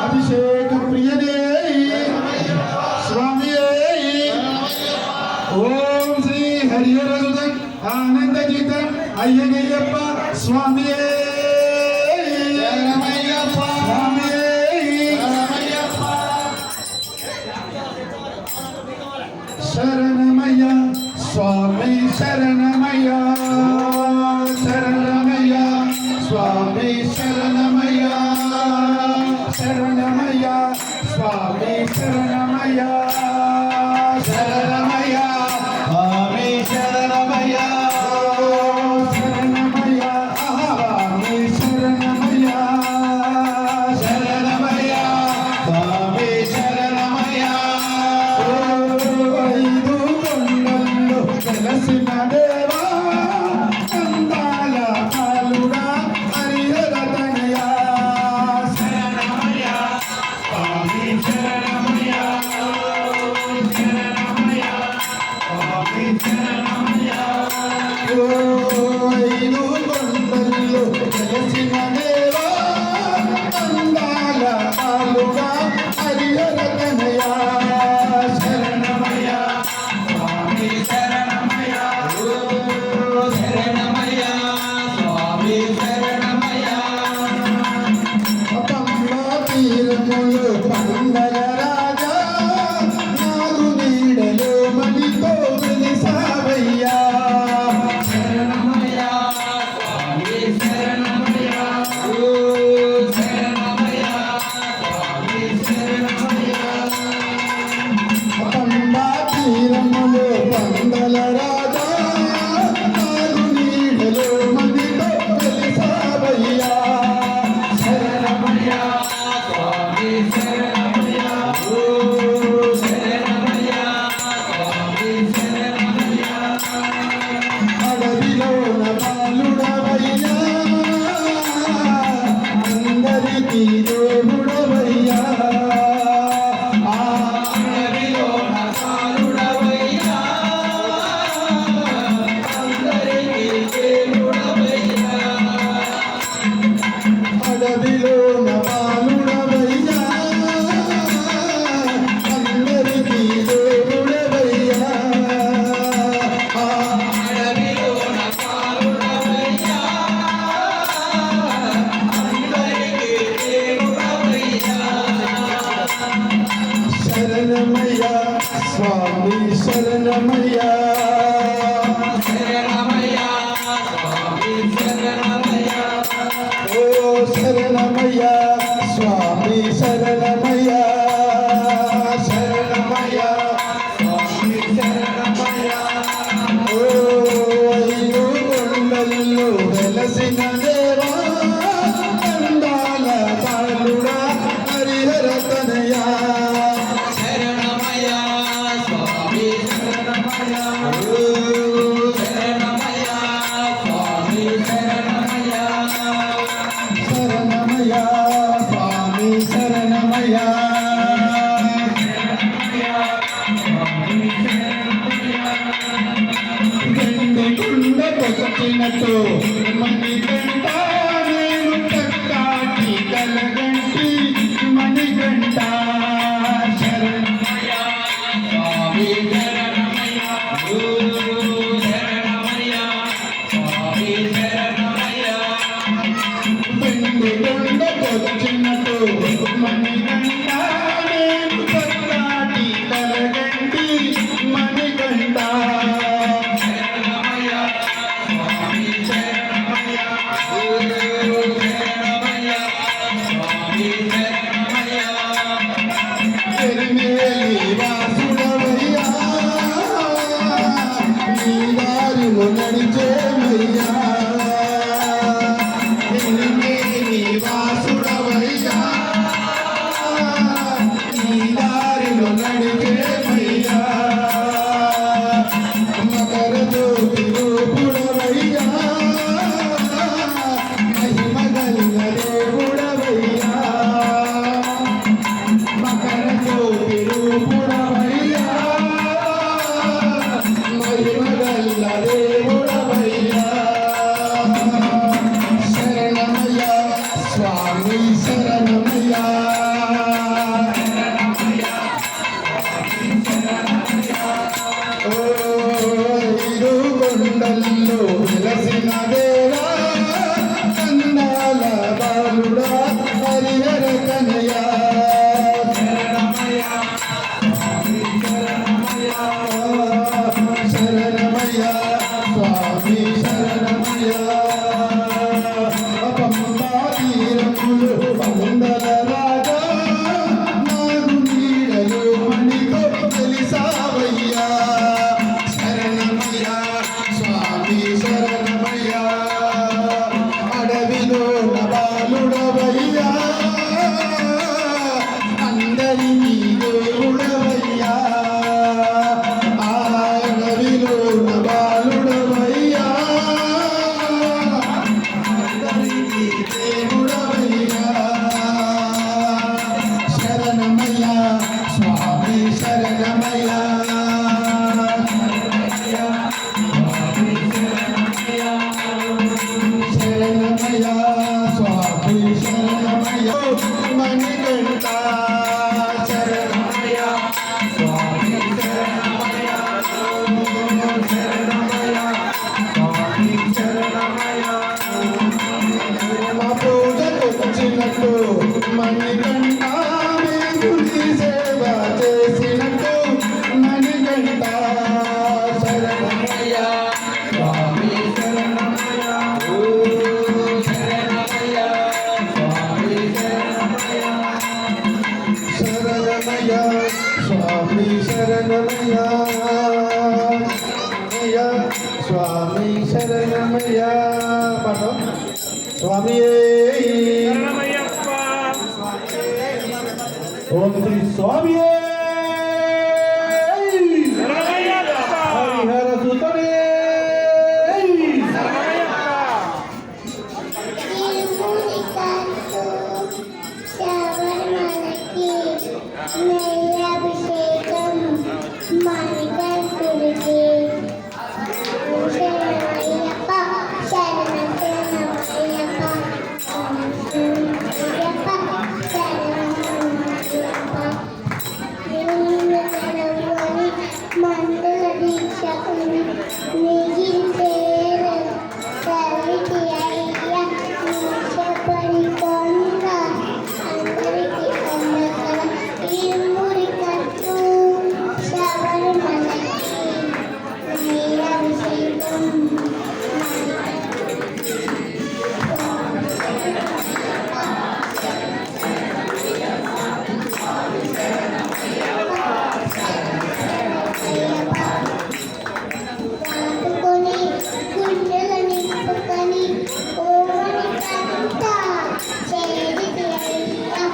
అభిషేక ప్రియనే స్వామి ఓం శ్రీ హరిహరసుతం ఆనంద గీతం అయ్యనయ్యప్ప స్వామి శరణమయ్య స్వామి శరణమయ్య శరణమయ్య స్వామి శరణమయ్య శరణమయ్య స్వామి శరణమయ్య శరణమయ్య స్వామి శరణమయ్య శరణమయ్య స్వామి శరణమయ్య శరణమయ్య స్వామి శరణమయ్య ఐదు కొండల్లో వెలసిన దేవా అందాల పాలుగా హరిహర తనయ శరణమయ్య స్వామి శరణమయ్య శరణమయ్య స్వామి శరణమయ్య ఐదు కొండల్లో వెలసిన దేవా అందాల పాలుగా హరిహర తనయ శరణమయ్య స్వామి శరణమయ్య శరణమయ్య స్వామి శరణమయ్య పంబా తీరములు పందల రాజా నాగు నీడలో మలితో వెలిసావయ్యా శరణమయ్య స్వామి శరణమయ్య శరణమయ్య స్వామి శరణమయ్య పంబా తీరములు పందల రాజా నాగు నీడలో మలితో వెలిసావయ్యా శరణమయ్య స్వామి శరణమయ్య శరణమయ్య స్వామి శరణమయ్య అడవిలోన బాలుడవయ్యా అందరికీ దేవుడవయ్యా అడవిలోన బాలుడవయ్యా అందరికీ దేవుడవయ్యా అడవిలోన బాలుడవయ్యా అందరికీ దేవుడవయ్యా అడవిలోన బాలుడవయ్యా అందరికీ దేవుడవయ్యా శరణమయ్య స్వామి శరణమయ్య శరణమయ్య స్వామి శరణమయ్య ఓ శరణమయ్య స్వామి శరణమయ్య శరణమయ్య స్వామి శరణమయ్య ఓ ఐదు కొండల్లో వెలసిన దేవా అందాల బాలుడా హరిహర తనయ శరణమయ్య స్వామి శరణమయ్య శరణమయ్య స్వామి శరణమయ్య శరణమయ్య స్వామి శరణమయ్య గండి గుండ కొచ్చినట్టు మణిగంట నేను చక్కాటి కలగంటి మణిగంట శరణమయ్య స్వామి శరణమయ్య శరణమయ్య స్వామి శరణమయ్య పెండి కొండ కొచ్చినట్టు మణిగంట నేను చక్కాటి కలగంటి మణిగంట శరణమయ్య స్వామి శరణమయ్య శరణమయ్య స్వామి శరణమయ్య ఎరిమేలి వాసుడవయ్యా నీ దారిలో నడిచేమయ్యా ఎరిమేలి వాసుడవయ్యా హరిహర కనయ శరణమయ్య స్వామి శరణమయ్య పంపా తీరములు వందల రాజా నాగు నీడలు మణితో తెలిసావయ్యా శరణమయ్య స్వామి శరణమయ్య అడవిలో నబాలుడవయ్యా అందరికీ దేవుడవయ్యా అడవిలో నబాలుడవయ్యా అందరికీ దేవుడవయ్యా శరణమయ్య స్వామి శరణమయ్య శరణమయ్య స్వామి శరణమయ్య మణికంఠ శరణమయ్య స్వామి శరణమయ్య శరణమయ్య స్వామి శరణమయ్య మా పూజకు వచ్చినట్టు మణికంఠ మేగుడి సేవ చేసినట్టు మణికంఠ శరణమయ్య స్వామి శరణమయ్య ఓ శరణమయ్య స్వామి శరణమయ్య శరణమయ్య స్వామి శరణమయ్య స్వామి శరణమయ్య పాట స్వామి ఓం శ్రీ స్వామి హరిహర సుతనే అభిషేకం మణికంఠుడికి శరణమయ్యప్ప శరణమయ్యప్ప శరణమయ్యప్ప శరణమయ్యప్ప మండల దీక్షకుని మిగిలితేరు తల్లికి అయ్యా నిమిషపడి కొండ అందరికీ అందకల ఇరుమురి కట్టు శబరిమలకి అభిషేకం దాటుకొని గుండెల నింపుకొని ఓమని కంట చేరితి అయ్యా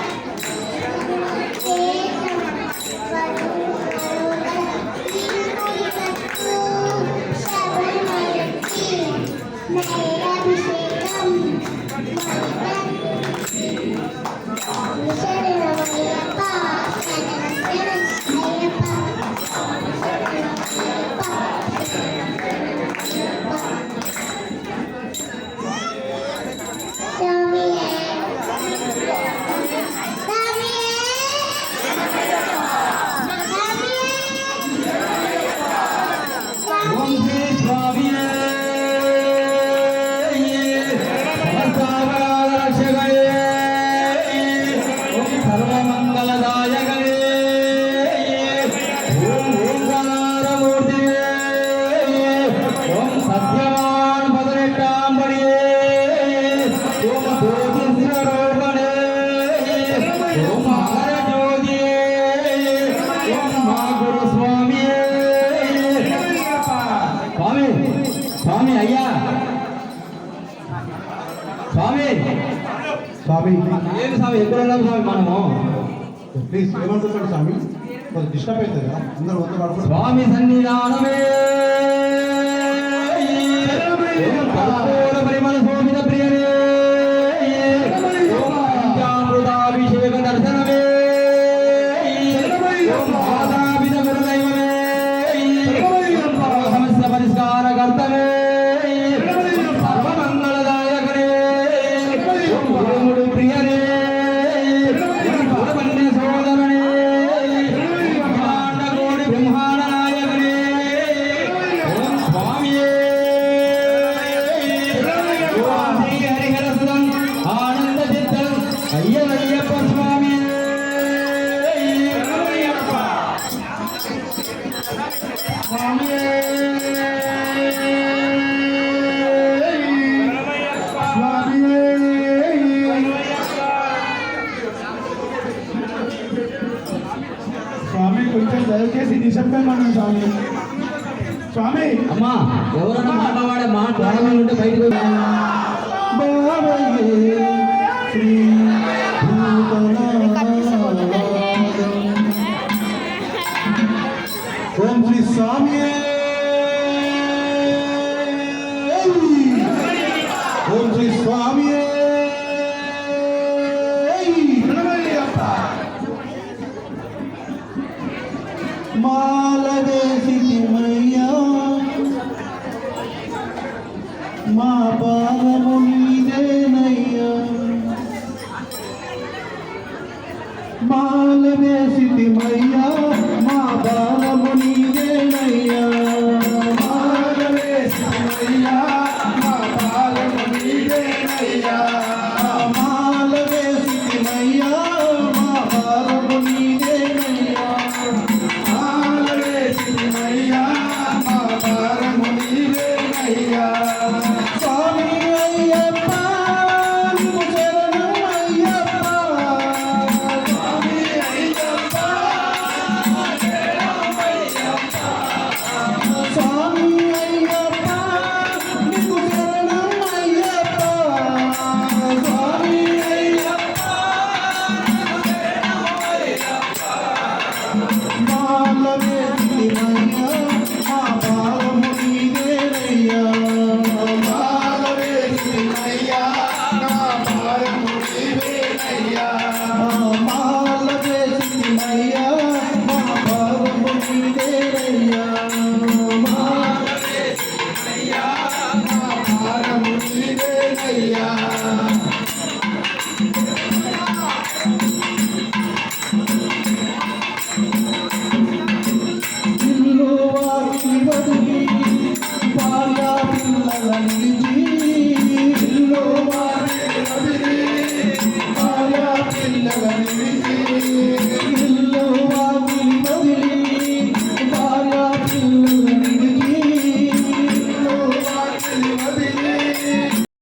శబరిమలకి అభిషేకం శరణమయ్యప్ప శరణమయ్యప్ప ఓం శ్రీ స్వామి సమస్తావరక్షకయే ఓం సర్వమంగళదాయకయే ఓం ఓంకారమూర్తియే ఓం సత్యవాన్ పదనెట్టాంబడియే ఓం జ్యోతిస్వరూపణే ఓం మహాజ్యోతియే ఓం మా గురు స్వామియే స్వామి స్వామి అయ్యా స్వామి స్వామి ఏమి స్వామి ఎక్కడ ఉన్నాం స్వామి మనము ప్లీజ్ ఏమంటున్నాడు స్వామి కొంచెం డిస్టర్బ్ అవుతుంది కదా అందరూ వంద పడుకుంటారు స్వామి సన్నిధానమే ఓం కర్పూర పరిమళ శోభిత ప్రియనే ఓం పంచామృతాభిషేక దర్శనమే ఓం మాతాపిత గురుదైవమే ఓం సమస్య పరిష్కార కర్తమే సర్వమంగళదాయకనే ఓం గురుముడు ప్రియనే ఓం గురువన్య సోదరనే బ్రహ్మాండ కోటి బ్రహ్మాండ నాయకనే ఓం స్వామియే శరణమయ్యప్ప స్వామి స్వామి కొంచెం దయచేసి నిశ్శబ్దంగా స్వామి. స్వామి అమ్మా ఎవరన్నా మాట్లాడే మాట్లాడాలని ఉంటే బయటకు బాబయ్యే శ్రీ ఓం శ్రీ స్వామి ఓం శ్రీ స్వామి మాల వేసిమయ్యా మా పాదము నీదేనయ్యా మాల వేసిమయ్యా మా పాదము నీదే